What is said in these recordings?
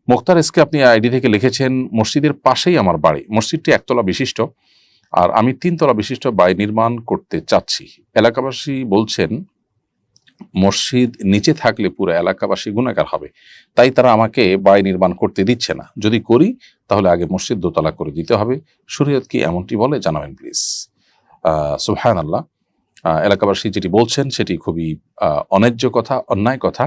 Mokhtar SK আপনি ID থেকে লিখেছেন, মসজিদের পাশেই আমার বাড়ি, মসজিদটি একতলা বিশিষ্ট আর আমি 3 তলা বিশিষ্ট বাড়ি নির্মাণ করতে চাচ্ছি। এলাকাবাসী বলছেন মসজিদ নিচে থাকলে পুরো এলাকাবাসী গুনাহগার হবে, তাই তারা আমাকে বাড়ি নির্মাণ করতে দিচ্ছে না। যদি করি তাহলে আগে মসজিদ দোতলা করে দিতে হবে। শরীয়ত কি এমনটি বলে, জানাবেন প্লিজ। সুবহানাল্লাহ। এলাকাবাসী যেটি বলছেন সেটি খুবই অন্যায্য কথা, অন্যায় কথা।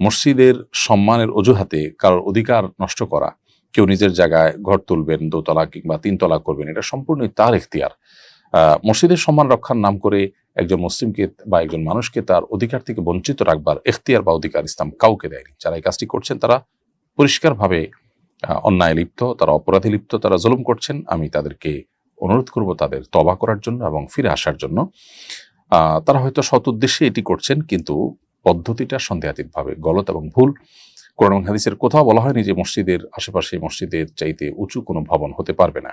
মসজিদের সম্মানের অজুহাতে কারোর অধিকার নষ্ট করা, কেউ নিজের জায়গায় ঘর তুলবেন, দোতলা কিংবা 3 তলা করবেন, এটা সম্পূর্ণই তার এখতিয়ার। মসজিদের সম্মান রক্ষার নাম করে একজন মুসলিমকে বা একজন মানুষকে তার অধিকার থেকে বঞ্চিত রাখবার এখতিয়ার বা অধিকার ইসলাম কাউকে দেয়নি। যারা এই কাজটি করছেন তারা পরিষ্কারভাবে অন্যায় লিপ্ত, তারা অপরাধী লিপ্ত, তারা জুলুম করছেন। আমি তাদেরকে অনুরোধ করব তাদের তওবা করার জন্য এবং ফিরে আসার জন্য। তারা হয়তো সৎ উদ্দেশ্যে এটি করছেন, কিন্তু পদ্ধতিটা সন্দেহাতীতভাবে গলত এবং ভুল। কোরআন এবং হাদিসের কোথাও বলা হয়নি যে মসজিদের আশেপাশে মসজিদের চাইতে উঁচু কোনো ভবন হতে পারবে না।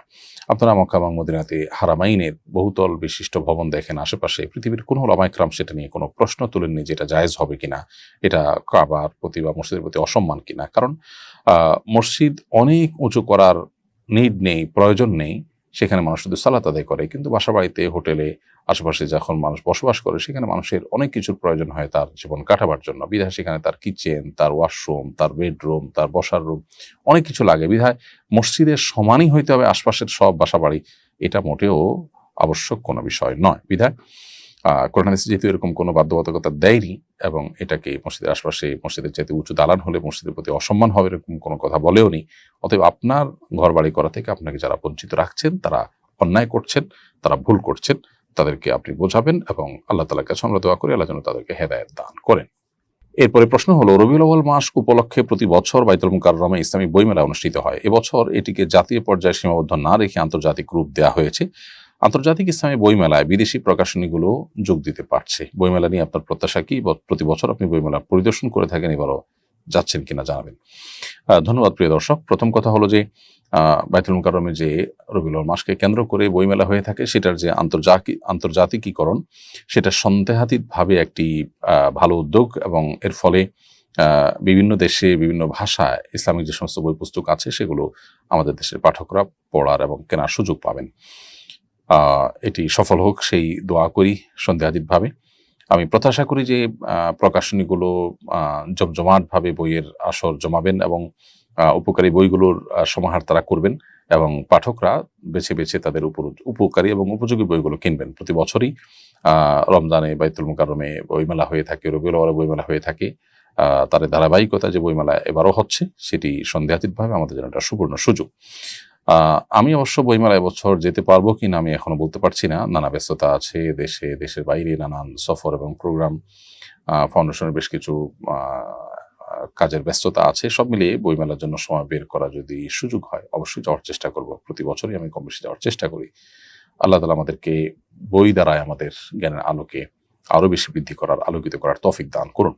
আপনারা মক্কা এবং মদিনাতে হারামাইনের বহুতল বিশিষ্ট ভবন দেখেন আশেপাশে, পৃথিবীর কোনো উলামায়ে কেরাম সেটা নিয়ে কোনো প্রশ্ন তোলেননি যে এটা জায়েজ হবে কিনা, এটা কাবার প্রতি বা মসজিদের প্রতি অসম্মান কিনা। কারণ মসজিদ অনেক উঁচু করার নিড নেই, প্রয়োজন নেই। সেখানে মানুষ শুধু সালাত আদায় করে, কিন্তু বাসা বাড়িতে, হোটেলে, আশেপাশে যখন মানুষ বসবাস করে সেখানে মানুষের অনেক কিছুর প্রয়োজন হয় তার জীবন কাটাবার জন্য। বিধায় সেখানে তার কিচেন, তার ওয়াশরুম, তার বেডরুম, তার বসার রুম, অনেক কিছু লাগে। বিধায় মসজিদের সমানই হইতে হবে আশপাশের সব বাসা বাড়ি, এটা মোটেও আবশ্যক কোনো বিষয় নয়। বিধায় কোরআন হাদিসে যেহেতু এরকম কোনো বাধ্যবাধকতা দেয়নি এবং এটাকে মসজিদের আশপাশে মসজিদের চাইতে উঁচু দালান হলে মসজিদের প্রতি অসম্মান হবে এরকম কোনো কথা বলেও নি। অতএব আপনার ঘর বাড়ি করা থেকে আপনাকে যারা বঞ্চিত রাখছেন তারা অন্যায় করছেন, তারা ভুল করছেন, তাদেরকে আপনি বোঝাবেন এবং আল্লাহ তাআলার কাছে আমরা দোয়া করি আল্লাহ যেন তাদেরকে হেদায়েত দান করেন। এরপরে প্রশ্ন হলো, রবিউল আউয়াল মাস উপলক্ষে প্রতি বছর বাইতুল মুকাররমে ইসলামী বইমেলা অনুষ্ঠিত হয়। এবছর এটিকে জাতীয় পর্যায়ে সীমাবদ্ধ না রেখে আন্তর্জাতিক রূপ দেওয়া হয়েছে। আন্তর্জাতিক ইসলামী বইমেলায় বিদেশি প্রকাশনীগুলো যোগ দিতে পারছে। বইমেলা নিয়ে আপনার প্রত্যাশা কি? প্রতি বছর আপনি বইমেলা পরিদর্শন করে থাকেন, এবারও যাচ্ছেন কিনা জানাবেন। ধন্যবাদ প্রিয় দর্শক। প্রথম কথা হলো যে বাইতুল মুকাররমে যে রবিউল আউয়াল মাসকে কেন্দ্র করে বইমেলা হয়ে থাকে সেটার যে আন্তর্জাতিকীকরণ, সেটা সন্দেহাতীতভাবে একটি ভালো উদ্যোগ এবং এর ফলে বিভিন্ন দেশে বিভিন্ন ভাষায় ইসলামিক যে সমস্ত বই পুস্তক আছে সেগুলো আমাদের দেশের পাঠকরা পড়ার এবং কেনার সুযোগ পাবেন। এটি সফল হোক সেই দোয়া করি সন্দেহাতীতভাবে। আমি প্রত্যাশা করি যে প্রকাশনীগুলো জমজমাটভাবে বইয়ের আসর জমাবেন এবং উপকারী বইগুলোর সমাহার তারা করবেন এবং পাঠকরা বেছে বেছে তাদের উপকারী এবং উপযোগী বইগুলো কিনবেন। প্রতি বছরই রমজানে বাইতুল মুকাররমে বইমেলা হয়ে থাকে, রবিউল আউয়ালে বইমেলা হয়ে থাকে। তার ধারাবাহিকতা যে বইমেলা এবারও হচ্ছে সেটি সন্দেহাতীতভাবে আমাদের জন্য একটা সুবর্ণ সুযোগ। আমি অবশ্য বইমেলা এবছর যেতে পারবো কিনা আমি এখনো বলতে পারছি না। নানা ব্যস্ততা আছে, দেশের বাইরে নানান সফর এবং প্রোগ্রাম, ফাউন্ডেশনের বেশ কিছু কাজের ব্যস্ততা আছে। সব মিলিয়ে বইমেলার জন্য সময় বের করা যদি সুযোগ হয় অবশ্যই যাওয়ার চেষ্টা করব। প্রতি বছরই আমি কম বেশি যাওয়ার চেষ্টা করি। আল্লাহ তাআলা আমাদেরকে বই দ্বারায় আমাদের জ্ঞানের আলোকে আরো বেশি বৃদ্ধি করার, আলোকিত করার তৌফিক দান করুন।